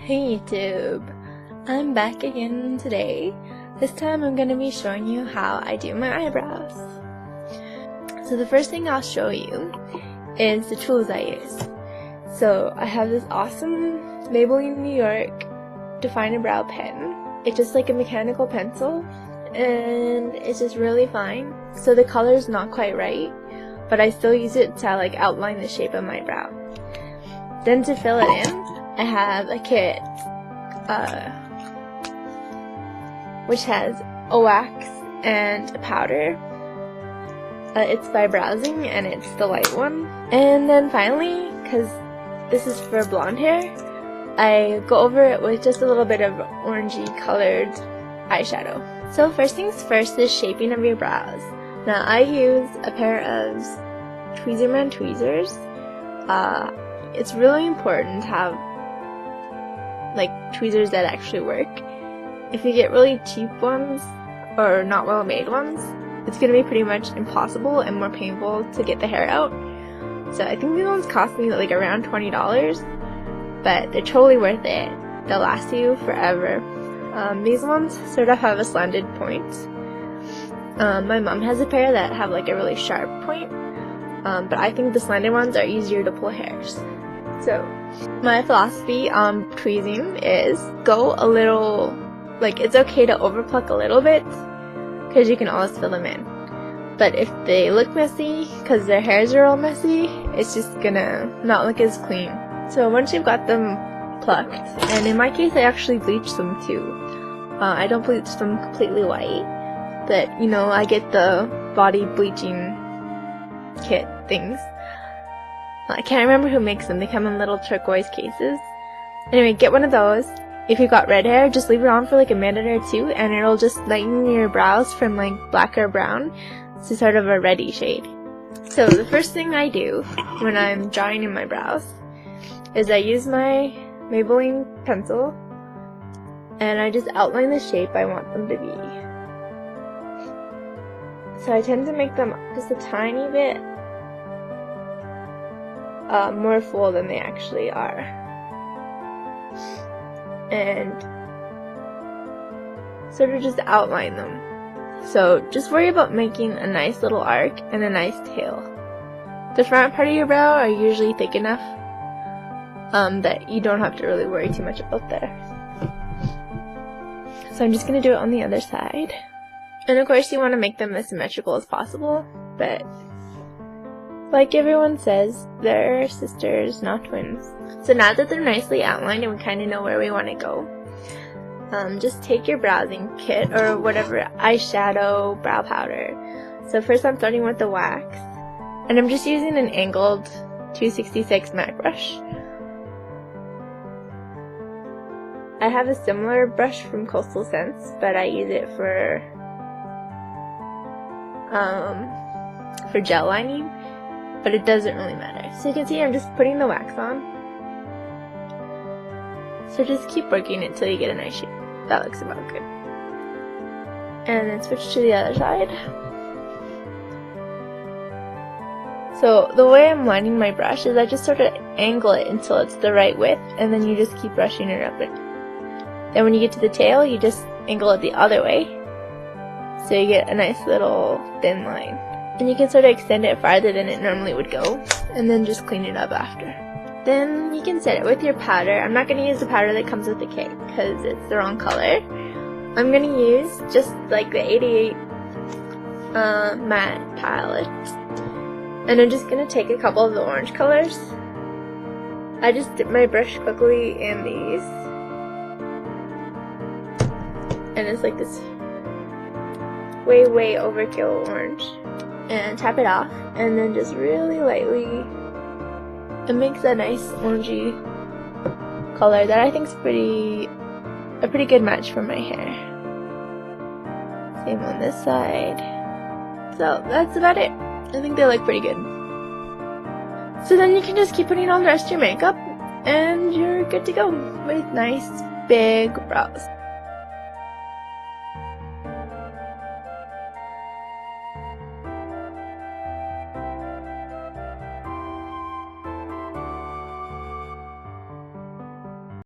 Hey YouTube, I'm back again today. This time I'm going to be showing you how I do my eyebrows. So the first thing I'll show you is the tools I use. So I have this awesome Maybelline New York Define Brow pen. It's just like a mechanical pencil and it's just really fine. So the color's not quite right, but I still use it to like outline the shape of my brow. Then to fill it in, I have a kit which has a wax and a powder. It's by Browsing and it's the light one. And then finally, because this is for blonde hair, I go over it with just a little bit of orangey colored eyeshadow. So first things first is shaping of your brows. Now I use a pair of Tweezerman tweezers. It's really important to have like tweezers that actually work. If you get really cheap ones or not well made ones, it's going to be pretty much impossible and more painful to get the hair out. So I think these ones cost me like around $20, but they're totally worth it. They'll last you forever. These ones sort of have a slanted point. My mom has a pair that have like a really sharp point, but I think the slanted ones are easier to pull hairs. So my philosophy on tweezing is go a little, like it's okay to overpluck a little bit because you can always fill them in. But if they look messy because their hairs are all messy, it's just gonna not look as clean. So once you've got them plucked, and in my case I actually bleach them too. I don't bleach them completely white, but you know, I get the body bleaching kit things. I can't remember who makes them. They come in little turquoise cases. Anyway, get one of those. If you've got red hair, just leave it on for like a minute or two and it'll just lighten your brows from like black or brown to sort of a reddy shade. So the first thing I do when I'm drawing in my brows is I use my Maybelline pencil and I just outline the shape I want them to be. So I tend to make them just a tiny bit more full than they actually are. And sort of just outline them. So just worry about making a nice little arc and a nice tail. The front part of your brow are usually thick enough that you don't have to really worry too much about there. So I'm just going to do it on the other side. And of course you want to make them as symmetrical as possible, but like everyone says, they're sisters, not twins. So now that they're nicely outlined and we kind of know where we want to go, just take your browsing kit or whatever eyeshadow, brow powder. So first I'm starting with the wax, and I'm just using an angled 266 matte brush. I have a similar brush from Coastal Scents, but I use it for gel lining. But it doesn't really matter. So you can see I'm just putting the wax on. So just keep working it until you get a nice shape. That looks about good. And then switch to the other side. So the way I'm lining my brush is I just sort of angle it until it's the right width, and then you just keep brushing it up. Then when you get to the tail, you just angle it the other way, so you get a nice little thin line. And you can sort of extend it farther than it normally would go, and then just clean it up after. Then you can set it with your powder. I'm not going to use the powder that comes with the kit because it's the wrong color. I'm going to use just like the 88 matte palette, and I'm just going to take a couple of the orange colors. I just dip my brush quickly in these, and it's like this way overkill orange. And tap it off, and then just really lightly, it makes a nice orangey color that I think is a pretty good match for my hair. Same on this side. So that's about it. I think they look pretty good. So then you can just keep putting on the rest of your makeup and you're good to go with nice big brows.